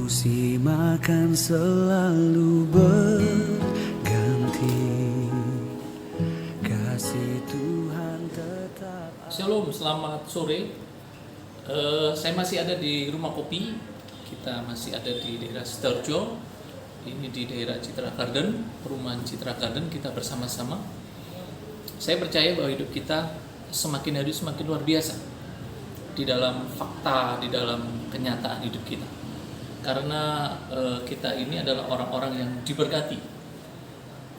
Musim akan selalu berganti, kasih Tuhan tetap. Shalom, selamat sore. Saya masih ada di rumah kopi. Kita masih ada di daerah Sidoarjo. Ini di daerah Citra Garden, perumahan Citra Garden. Kita bersama-sama. Saya percaya bahwa hidup kita semakin hari semakin luar biasa di dalam fakta, di dalam kenyataan hidup kita. Karena kita ini adalah orang-orang yang diberkati.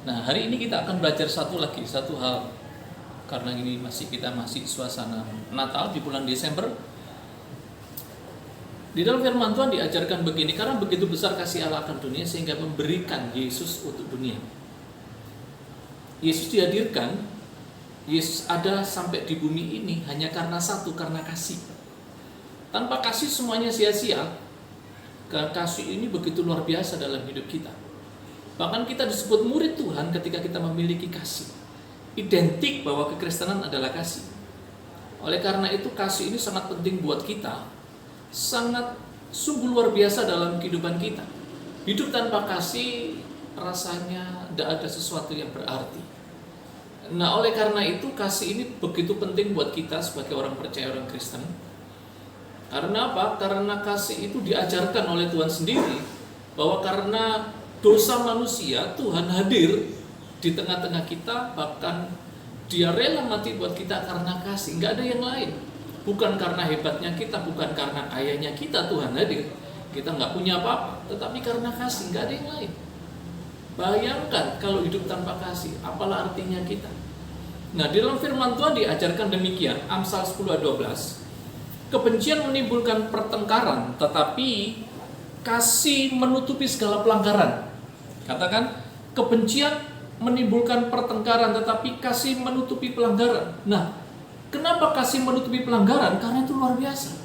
Nah, hari ini kita akan belajar satu hal. Karena ini kita masih suasana Natal di bulan Desember. Di dalam firman Tuhan diajarkan begini, karena begitu besar kasih Allah akan dunia sehingga memberikan Yesus untuk dunia. Yesus dihadirkan, Yesus ada sampai di bumi ini hanya karena kasih. Tanpa kasih semuanya sia-sia. Karena kasih ini begitu luar biasa dalam hidup kita. Bahkan kita disebut murid Tuhan ketika kita memiliki kasih. Identik bahwa kekristenan adalah kasih. Oleh karena itu kasih ini sangat penting buat kita. Sangat sungguh luar biasa dalam kehidupan kita. Hidup tanpa kasih rasanya tidak ada sesuatu yang berarti. Nah, oleh karena itu kasih ini begitu penting buat kita sebagai orang percaya, orang Kristen. Karena apa? Karena kasih itu diajarkan oleh Tuhan sendiri, bahwa karena dosa manusia Tuhan hadir di tengah-tengah kita, bahkan Dia rela mati buat kita karena kasih. Nggak ada yang lain. Bukan karena hebatnya kita, bukan karena kayanya kita Tuhan hadir. Kita nggak punya apa-apa, tetapi karena kasih, nggak ada yang lain. Bayangkan kalau hidup tanpa kasih, apalah artinya kita. Nah, di dalam firman Tuhan diajarkan demikian, Amsal 10:12. Kebencian menimbulkan pertengkaran, tetapi kasih menutupi segala pelanggaran. Katakan, kebencian menimbulkan pertengkaran, tetapi kasih menutupi pelanggaran. Nah, kenapa kasih menutupi pelanggaran? Karena itu luar biasa.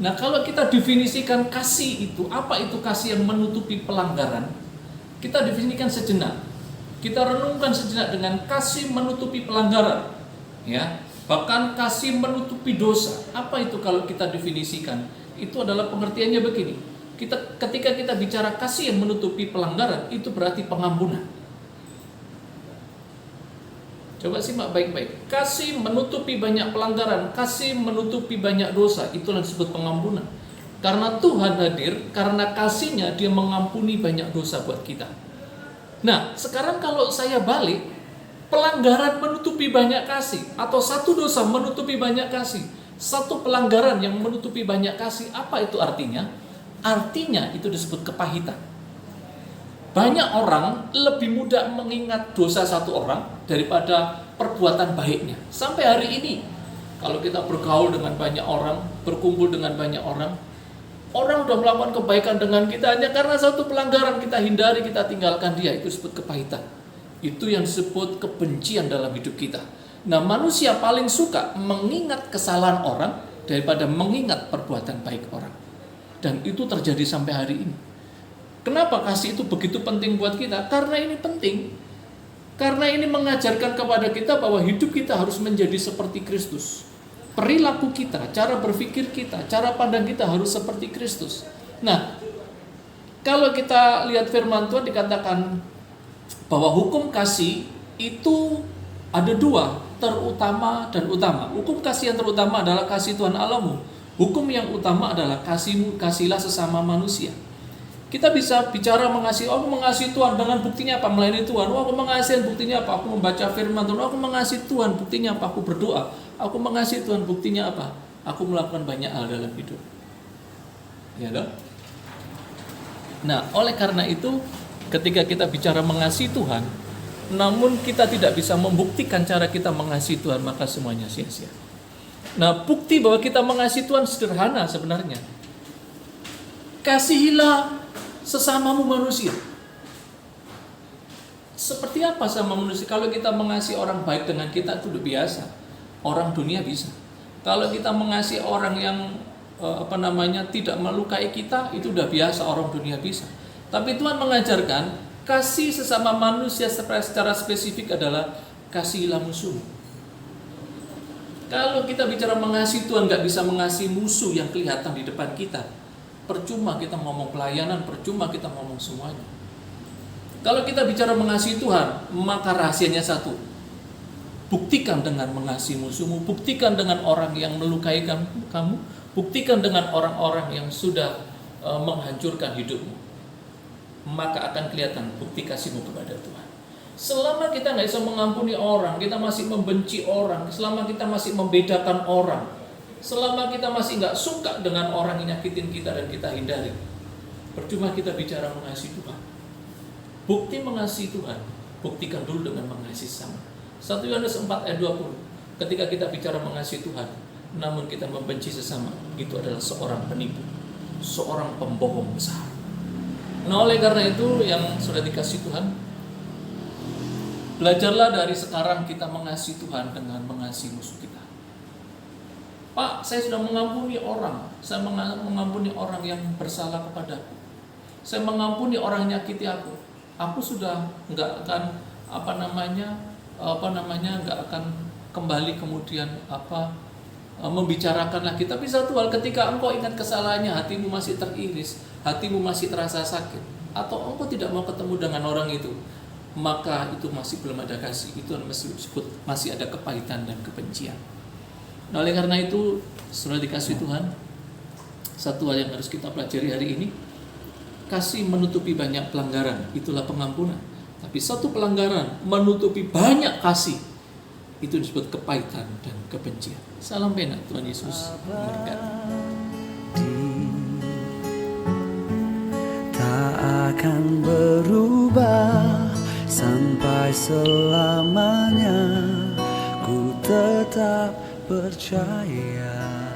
Nah, kalau kita definisikan kasih itu, apa itu kasih yang menutupi pelanggaran? Kita definisikan sejenak. Kita renungkan sejenak dengan kasih menutupi pelanggaran. Ya. Bahkan kasih menutupi dosa. Apa itu kalau kita definisikan? Itu adalah pengertiannya begini. Ketika kita bicara kasih yang menutupi pelanggaran, itu berarti pengampunan. Coba simak baik-baik. Kasih menutupi banyak pelanggaran, kasih menutupi banyak dosa, itulah disebut pengampunan. Karena Tuhan hadir, karena kasihnya Dia mengampuni banyak dosa buat kita. Nah, sekarang kalau saya balik, pelanggaran menutupi banyak kasih, atau satu dosa menutupi banyak kasih, satu pelanggaran yang menutupi banyak kasih, apa itu artinya? Artinya itu disebut kepahitan. Banyak orang lebih mudah mengingat dosa satu orang daripada perbuatan baiknya. Sampai hari ini, kalau kita bergaul dengan banyak orang, berkumpul dengan banyak orang udah melakukan kebaikan dengan kita hanya karena satu pelanggaran kita hindari, kita tinggalkan dia, itu disebut kepahitan. Itu yang disebut kebencian dalam hidup kita. Nah, manusia paling suka mengingat kesalahan orang daripada mengingat perbuatan baik orang. Dan itu terjadi sampai hari ini. Kenapa kasih itu begitu penting buat kita? Karena ini penting. Karena ini mengajarkan kepada kita bahwa hidup kita harus menjadi seperti Kristus. Perilaku kita, cara berpikir kita, cara pandang kita harus seperti Kristus. Nah, kalau kita lihat firman Tuhan dikatakan bahwa hukum kasih itu ada dua, terutama dan utama. Hukum kasih yang terutama adalah kasih Tuhan Allahmu. Hukum yang utama adalah kasihilah sesama manusia. Kita bisa bicara mengasihi, aku mengasihi Tuhan, dengan buktinya apa? Melayani Tuhan. Aku mengasihi, buktinya apa? Aku membaca firman Tuhan. Aku mengasihi Tuhan, buktinya apa? Aku berdoa. Aku mengasihi Tuhan, buktinya apa? Aku melakukan banyak hal dalam hidup. Ya dong? Nah, oleh karena itu, ketika kita bicara mengasihi Tuhan, namun kita tidak bisa membuktikan cara kita mengasihi Tuhan, maka semuanya sia-sia. Nah, bukti bahwa kita mengasihi Tuhan sederhana sebenarnya. Kasihilah sesamamu manusia. Seperti apa sama manusia? Kalau kita mengasihi orang baik dengan kita itu udah biasa. Orang dunia bisa. Kalau kita mengasihi orang yang tidak melukai kita, itu udah biasa, orang dunia bisa. Tapi Tuhan mengajarkan kasih sesama manusia secara spesifik adalah kasihilah musuh. Kalau kita bicara mengasihi Tuhan, nggak bisa mengasihi musuh yang kelihatan di depan kita. percuma kita ngomong pelayanan, percuma kita ngomong semuanya. Kalau kita bicara mengasihi Tuhan, maka rahasianya satu. Buktikan dengan mengasihi musuhmu, buktikan dengan orang yang melukai kamu, buktikan dengan orang-orang yang sudah menghancurkan hidupmu. Maka akan kelihatan bukti kasihmu kepada Tuhan. Selama kita nggak bisa mengampuni orang, kita masih membenci orang, selama kita masih membedakan orang, selama kita masih nggak suka dengan orang yang nyakitin kita dan kita hindari, percuma kita bicara mengasihi Tuhan. Bukti mengasihi Tuhan, buktikan dulu dengan mengasihi sesama. 1 Yohanes 4 ayat 20, ketika kita bicara mengasihi Tuhan, namun kita membenci sesama, itu adalah seorang penipu, seorang pembohong besar. Nah, oleh karena itu yang sudah dikasih Tuhan, belajarlah dari sekarang kita mengasihi Tuhan dengan mengasihi musuh kita. Pak, saya sudah mengampuni orang, saya mengampuni orang yang bersalah kepadaku, saya mengampuni orang yang nyakiti aku. Aku sudah nggak akan nggak akan kembali kemudian membicarakan lagi. Tapi satu hal, ketika engkau ingat kesalahannya, hatimu masih teriris, hatimu masih terasa sakit, atau engkau tidak mau ketemu dengan orang itu, maka itu masih belum ada kasih. Itu masih ada kepahitan dan kebencian. Nah, oleh karena itu, sudah dikasih Tuhan, satu hal yang harus kita pelajari hari ini, kasih menutupi banyak pelanggaran, itulah pengampunan. Tapi satu pelanggaran menutupi banyak kasih, itu disebut kepahitan dan kebencian. Salam bena, Tuhan Yesus memberkati. Tak akan berubah sampai selamanya, ku tetap percaya.